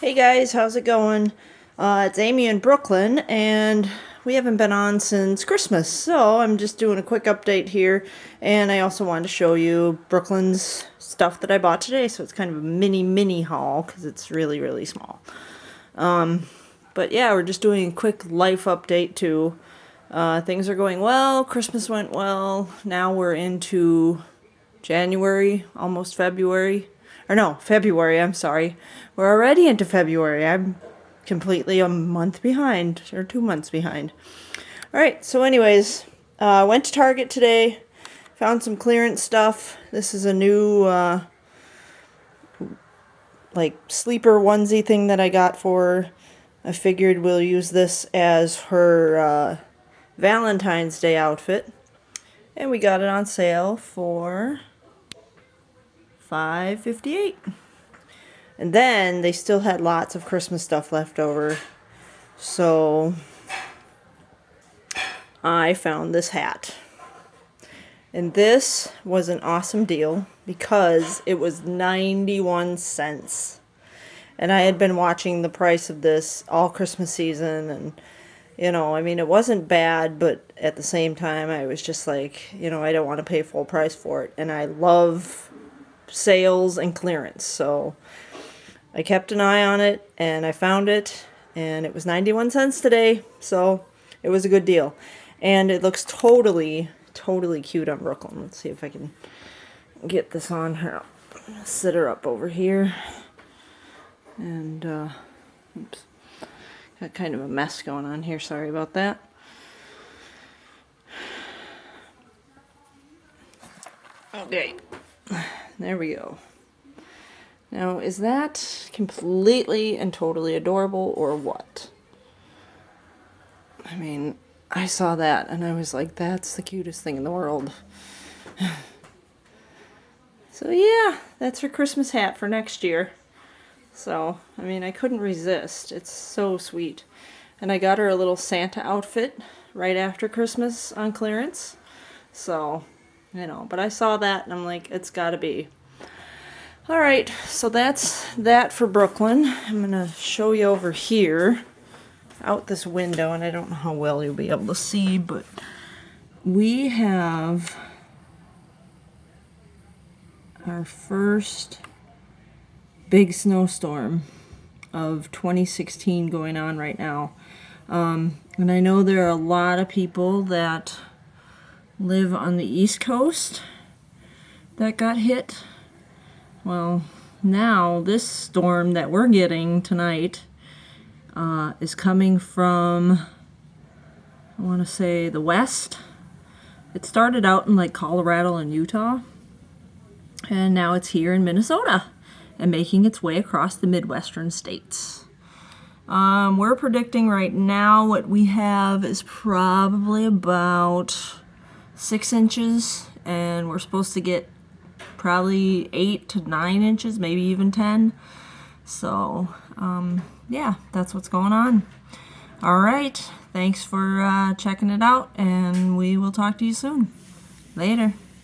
Hey guys, how's it going? It's Amy in Brooklyn, and we haven't been on since Christmas, so I'm just doing a quick update here, and I also wanted to show you Brooklyn's stuff that I bought today, so it's kind of a mini haul, because it's really small. But yeah, we're just doing a quick life update too. Things are going well, Christmas went well, now we're into January, almost February. Or no, February, I'm sorry. We're already into February. I'm completely a month behind, or 2 months behind. Alright, so anyways, went to Target today, found some clearance stuff. This is a new, like, sleeper onesie thing that I got for her. I figured we'll use this as her, Valentine's Day outfit. And we got it on sale for $5.58. And then they still had lots of Christmas stuff left over, so I found this hat. And this was an awesome deal because it was 91 cents. And I had been watching the price of this all Christmas season, and I mean, it wasn't bad, but at the same time I was just like, I don't want to pay full price for it. And I love sales and clearance, so I kept an eye on it, and I found it, and it was 91 cents today, so it was a good deal. And it looks totally cute on Brooklyn. Let's see if I can get this on her. Sit her up over here. And, oops. Got kind of a mess going on here, sorry about that. Okay, there we go. Now, is that completely and totally adorable or what? I mean, I saw that and I was like, that's the cutest thing in the world. So yeah, that's her Christmas hat for next year. So, I mean, I couldn't resist. It's so sweet. And I got her a little Santa outfit right after Christmas on clearance. So, but I saw that and I'm like, it's gotta be. Alright, so that's that for Brooklyn. I'm going to show you over here, out this window, and I don't know how well you'll be able to see, but we have our first big snowstorm of 2016 going on right now. And I know there are a lot of people that live on the East Coast that got hit. Well, now this storm that we're getting tonight is coming from, I want to say, the west. It started out in like Colorado and Utah, and now it's here in Minnesota and making its way across the Midwestern states. We're predicting right now what we have is probably about 6 inches, and we're supposed to get probably 8 to 9 inches, maybe even 10. So, yeah, that's what's going on. All right, thanks for checking it out, and we will talk to you soon. Later.